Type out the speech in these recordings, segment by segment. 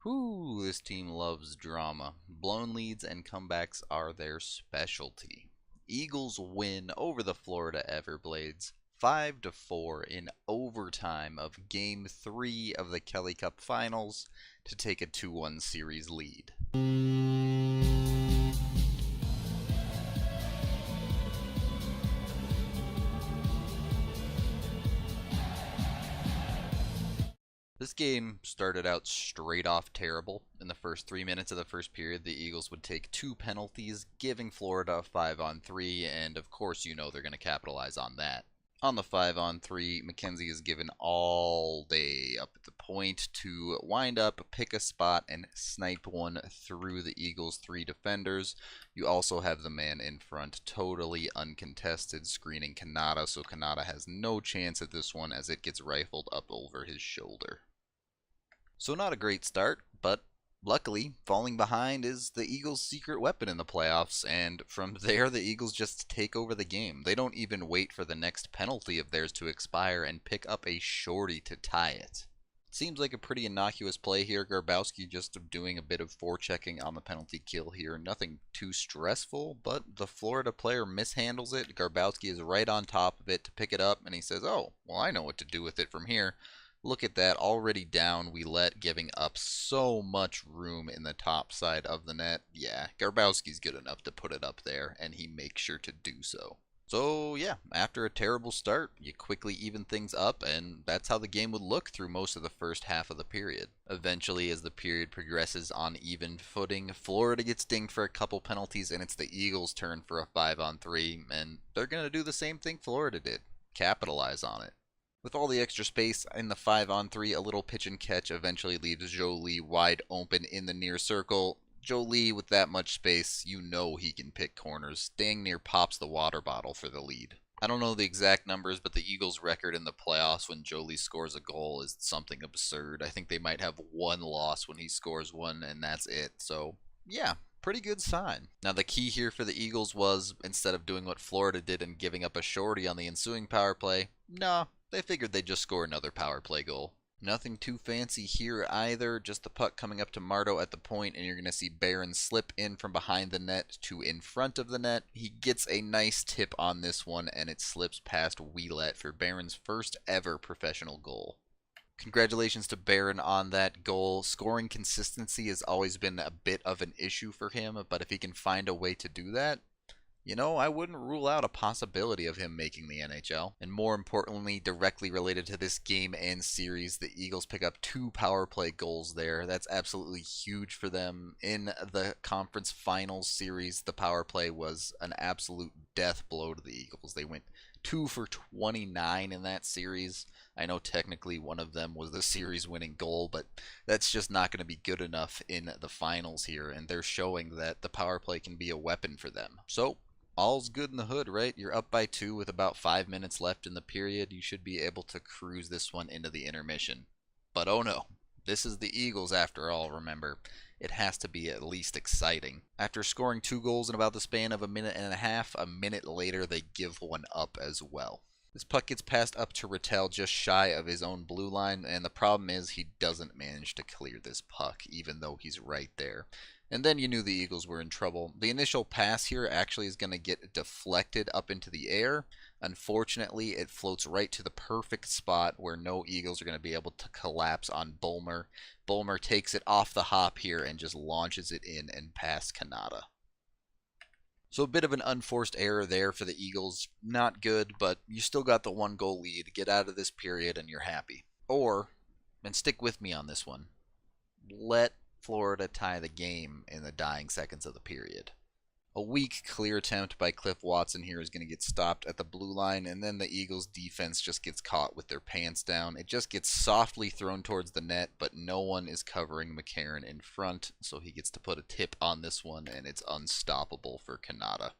Whew, this team loves drama. Blown leads and comebacks are their specialty. Eagles win over the Florida Everblades 5-4 in overtime of Game 3 of the Kelly Cup Finals to take a 2-1 series lead. This game started out straight off terrible. In the first 3 minutes of the first period, the Eagles would take 2 penalties, giving Florida a 5-on-3, and of course you know they're going to capitalize on that. On the 5-on-3, McKenzie is given all day up at the point to wind up, pick a spot, and snipe one through the Eagles' 3 defenders. You also have the man in front totally uncontested, screening Kanata, so Kanata has no chance at this one as it gets rifled up over his shoulder. So not a great start, but luckily, falling behind is the Eagles' secret weapon in the playoffs, and from there the Eagles just take over the game. They don't even wait for the next penalty of theirs to expire and pick up a shorty to tie it. Seems like a pretty innocuous play here. Garbowski just doing a bit of forechecking on the penalty kill here. Nothing too stressful, but the Florida player mishandles it. Garbowski is right on top of it to pick it up, and he says, oh, well, I know what to do with it from here. Look at that, already down, we let, giving up so much room in the top side of the net. Yeah, Garbowski's good enough to put it up there, and he makes sure to do so. So yeah, after a terrible start, you quickly even things up, and that's how the game would look through most of the first half of the period. Eventually, as the period progresses on even footing, Florida gets dinged for a couple penalties, and it's the Eagles' turn for a 5-on-3, and they're going to do the same thing Florida did. Capitalize on it. With all the extra space in the 5-on-3, a little pitch and catch eventually leaves Jolie wide open in the near circle. Jolie, with that much space, you know he can pick corners. Dang near pops the water bottle for the lead. I don't know the exact numbers, but the Eagles' record in the playoffs when Jolie scores a goal is something absurd. I think they might have one loss when he scores one, and that's it. So, yeah. Pretty good sign. Now the key here for the Eagles was, instead of doing what Florida did and giving up a shorty on the ensuing power play, no, they figured they'd just score another power play goal. Nothing too fancy here either, just the puck coming up to Marto at the point, and you're going to see Barron slip in from behind the net to in front of the net. He gets a nice tip on this one, and it slips past Wheelet for Barron's first ever professional goal. Congratulations to Barron on that goal. Scoring consistency has always been a bit of an issue for him, but if he can find a way to do that, you know, I wouldn't rule out a possibility of him making the NHL. And more importantly, directly related to this game and series, the Eagles pick up 2 power play goals there. That's absolutely huge for them. In the conference finals series, the power play was an absolute death blow to the Eagles. They went 2 for 29 in that series. I know technically one of them was the series-winning goal, but that's just not going to be good enough in the finals here, and they're showing that the power play can be a weapon for them. So, all's good in the hood, right? You're up by 2 with about 5 minutes left in the period. You should be able to cruise this one into the intermission. But oh no, this is the Eagles after all, remember. It has to be at least exciting. After scoring 2 goals in about the span of a minute and a half, a minute later they give one up as well. This puck gets passed up to Rattel just shy of his own blue line, and the problem is he doesn't manage to clear this puck, even though he's right there. And then you knew the Eagles were in trouble. The initial pass here actually is going to get deflected up into the air. Unfortunately, it floats right to the perfect spot where no Eagles are going to be able to collapse on Bulmer. Bulmer takes it off the hop here and just launches it in and past Kanata. So a bit of an unforced error there for the Eagles. Not good, but you still got the 1-goal lead. Get out of this period and you're happy. Or, and stick with me on this one, let Florida tie the game in the dying seconds of the period. A weak clear attempt by Cliff Watson here is going to get stopped at the blue line, and then the Eagles defense just gets caught with their pants down. It just gets softly thrown towards the net, but no one is covering McCarron in front, so he gets to put a tip on this one, and it's unstoppable for Kanata.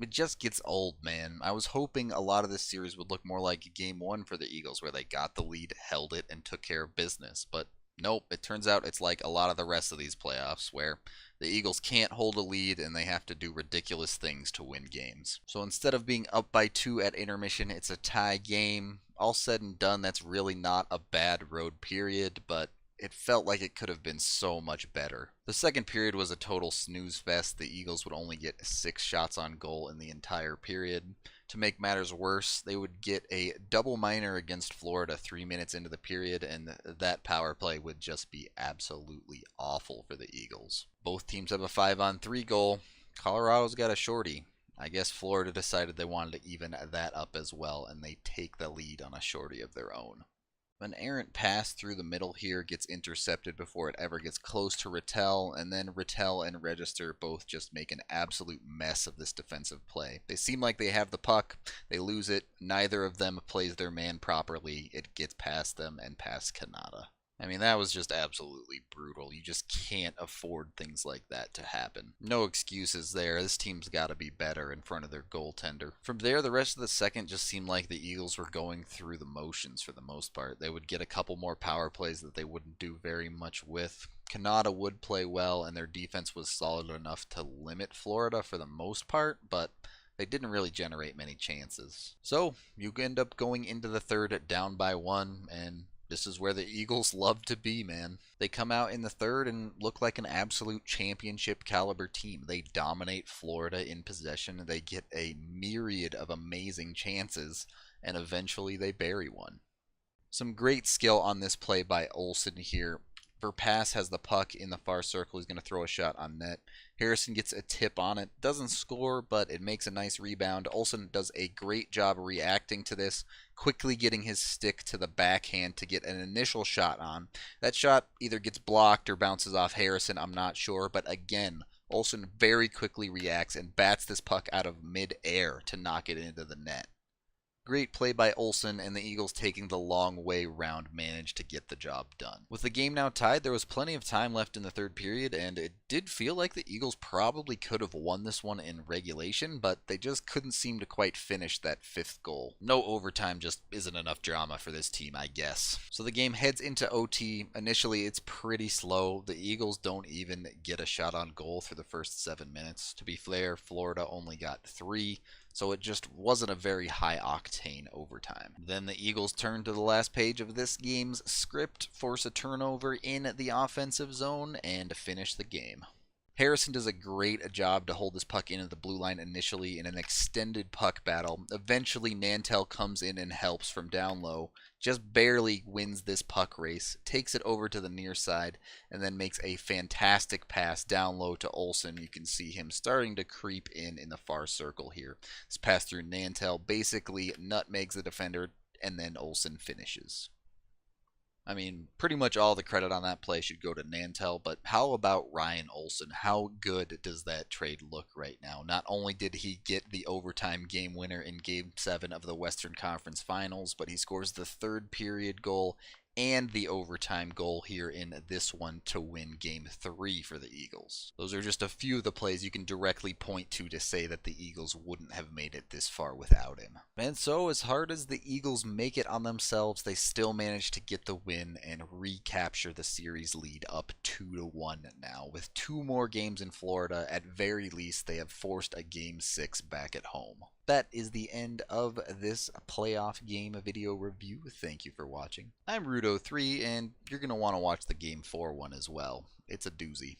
It just gets old, man. I was hoping a lot of this series would look more like Game 1 for the Eagles, where they got the lead, held it, and took care of business, but nope, it turns out it's like a lot of the rest of these playoffs, where the Eagles can't hold a lead and they have to do ridiculous things to win games. So instead of being up by 2 at intermission, it's a tie game. All said and done, that's really not a bad road period, but it felt like it could have been so much better. The second period was a total snooze fest. The Eagles would only get 6 shots on goal in the entire period. To make matters worse, they would get a double minor against Florida 3 minutes into the period, and that power play would just be absolutely awful for the Eagles. Both teams have a 5-on-3 goal. Colorado's got a shorty. I guess Florida decided they wanted to even that up as well, and they take the lead on a shorty of their own. An errant pass through the middle here gets intercepted before it ever gets close to Rattel, and then Rattel and Register both just make an absolute mess of this defensive play. They seem like they have the puck, they lose it, neither of them plays their man properly, it gets past them and past Kanata. I mean, that was just absolutely brutal. You just can't afford things like that to happen. No excuses there. This team's got to be better in front of their goaltender. From there, the rest of the second just seemed like the Eagles were going through the motions for the most part. They would get a couple more power plays that they wouldn't do very much with. Kanata would play well, and their defense was solid enough to limit Florida for the most part, but they didn't really generate many chances. So, you end up going into the third down by 1, and this is where the Eagles love to be, man. They come out in the third and look like an absolute championship caliber team. They dominate Florida in possession. They get a myriad of amazing chances, and eventually they bury one. Some great skill on this play by Olsen here. Verpass has the puck in the far circle. He's going to throw a shot on net. Harrison gets a tip on it. Doesn't score, but it makes a nice rebound. Olsen does a great job reacting to this, quickly getting his stick to the backhand to get an initial shot on. That shot either gets blocked or bounces off Harrison, I'm not sure, but again, Olsen very quickly reacts and bats this puck out of mid-air to knock it into the net. Great play by Olsen, and the Eagles, taking the long way round, managed to get the job done. With the game now tied, there was plenty of time left in the third period, and it did feel like the Eagles probably could have won this one in regulation, but they just couldn't seem to quite finish that 5th goal. No overtime just isn't enough drama for this team, I guess. So the game heads into OT. Initially, it's pretty slow. The Eagles don't even get a shot on goal through the first 7 minutes. To be fair, Florida only got 3. So it just wasn't a very high-octane overtime. Then the Eagles turn to the last page of this game's script, force a turnover in the offensive zone, and finish the game. Harrison does a great job to hold this puck into the blue line initially in an extended puck battle. Eventually, Nantel comes in and helps from down low, just barely wins this puck race, takes it over to the near side, and then makes a fantastic pass down low to Olsen. You can see him starting to creep in the far circle here. This pass through Nantel basically nutmegs the defender, and then Olsen finishes. I mean, pretty much all the credit on that play should go to Nantel, but how about Ryan Olsen? How good does that trade look right now? Not only did he get the overtime game winner in Game 7 of the Western Conference Finals, but he scores the third period goal and the overtime goal here in this one to win Game 3 for the Eagles. Those are just a few of the plays you can directly point to say that the Eagles wouldn't have made it this far without him. And so, as hard as the Eagles make it on themselves, they still manage to get the win and recapture the series lead up 2-1 now. With 2 more games in Florida, at very least, they have forced a Game 6 back at home. That is the end of this playoff game video review. Thank you for watching. I'm Rudo3, and you're going to want to watch the Game 4 one as well. It's a doozy.